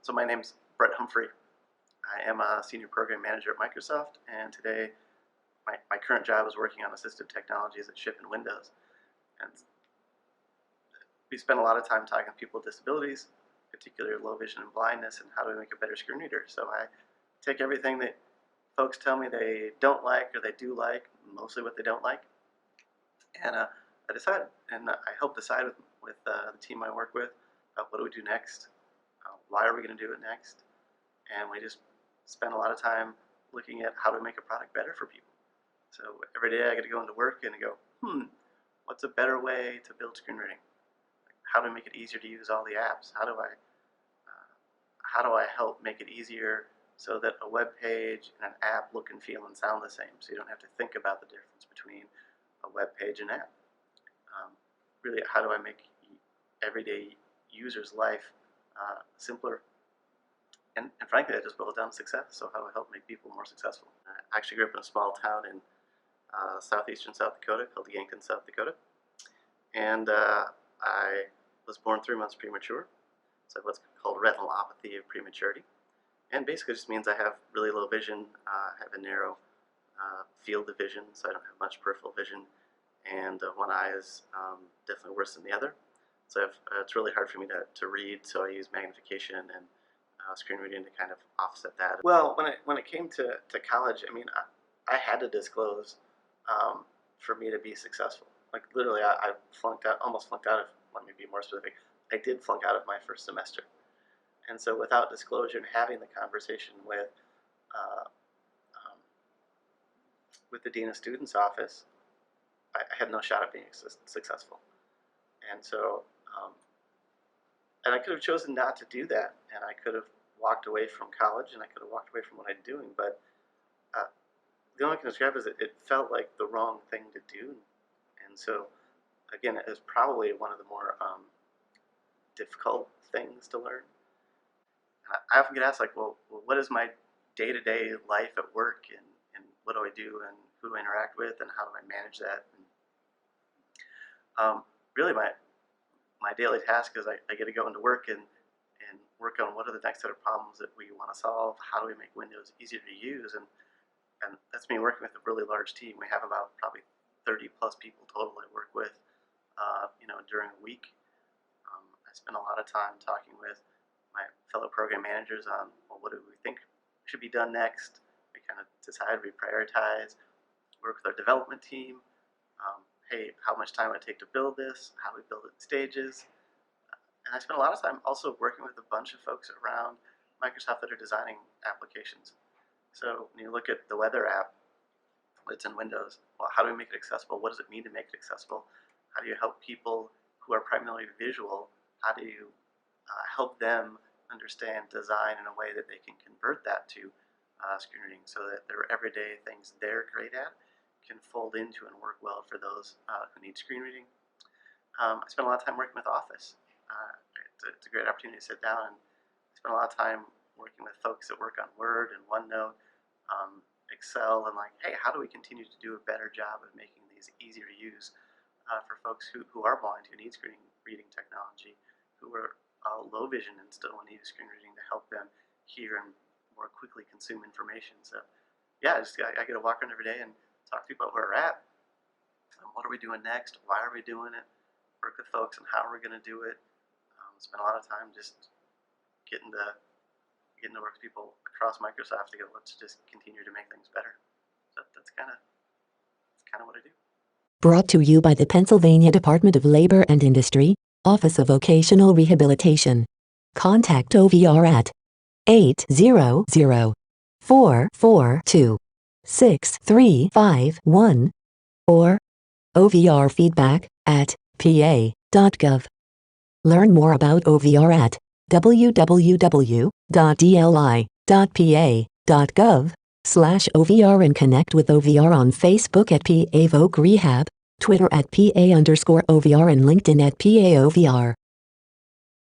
So my name's Brett Humphrey. I am a senior program manager at Microsoft, and today my current job is working on assistive technologies that ship in Windows. And we spend a lot of time talking to people with disabilities, particularly low vision and blindness, and how do we make a better screen reader. So I take everything that folks tell me they don't like or they do like, mostly what they don't like, and I decide, and I help decide with the team I work with, what do we do next, why are we going to do it next, and we just spend a lot of time looking at how to make a product better for people. So every day I get to go into work and I go, what's a better way to build screen reading? How do I make it easier to use all the apps? How do I help make it easier so that a web page and an app look and feel and sound the same, so you don't have to think about the difference between a web page and app? Really, how do I make everyday users' life simpler? And frankly, that just boils down to success. So how do I help make people more successful? I actually grew up in a small town in southeastern South Dakota called Yankton, South Dakota. And I was born 3 months premature. So what's called retinopathy of prematurity. And basically it just means I have really low vision, have a narrow field of vision, so I don't have much peripheral vision. And one eye is definitely worse than the other. So it's really hard for me to read, so I use magnification and screen reading to kind of offset that. Well, when it came to college, I mean, I had to disclose for me to be successful. Like literally, I flunked out, almost flunked out of, let me be more specific, I did flunk out of my first semester. And so without disclosure and having the conversation with the Dean of Students office, I had no shot at being successful. And so, and I could have chosen not to do that, and I could have walked away from college, and I could have walked away from what I'm doing, but the only thing I can describe is that it felt like the wrong thing to do. And so, again, it was probably one of the more difficult things to learn. I often get asked, like, well, what is my day-to-day life at work, and what do I do, and who do I interact with, and how do I manage that? And, really, my daily task is I get to go into work and work on what are the next set of problems that we want to solve. How do we make Windows easier to use? And that's me working with a really large team. We have about probably 30 plus people total I work with, during a week. I spend a lot of time talking with my fellow program managers on, well, what do we think should be done next? We kind of decide, we prioritize, work with our development team. Hey, how much time would it take to build this? How do we build it in stages? And I spend a lot of time also working with a bunch of folks around Microsoft that are designing applications. So when you look at the weather app that's in Windows, well, how do we make it accessible? What does it mean to make it accessible? How do you help people who are primarily visual? How do you help them understand design in a way that they can convert that to screen reading, so that their everyday things they're great at can fold into and work well for those who need screen reading. I spend a lot of time working with Office. It's a great opportunity to sit down and spend a lot of time working with folks that work on Word and OneNote, Excel, and like, hey, how do we continue to do a better job of making these easier to use for folks who are blind, who need screen reading technology, who are low vision and still need screen reading to help them hear and more quickly consume information. So yeah, I get to walk around every day and talk to people about where we're at, what are we doing next, why are we doing it, work with folks on how we're going to do it. Spend a lot of time just getting to work with people across Microsoft to go, let's just continue to make things better. So that's kind of what I do. Brought to you by the Pennsylvania Department of Labor and Industry, Office of Vocational Rehabilitation. Contact OVR at 800-442-6351 or ovrfeedback@pa.gov. Learn more about OVR at www.dli.pa.gov/OVR and connect with OVR on Facebook at PA Voc Rehab, Twitter at PA_OVR and LinkedIn at PA OVR.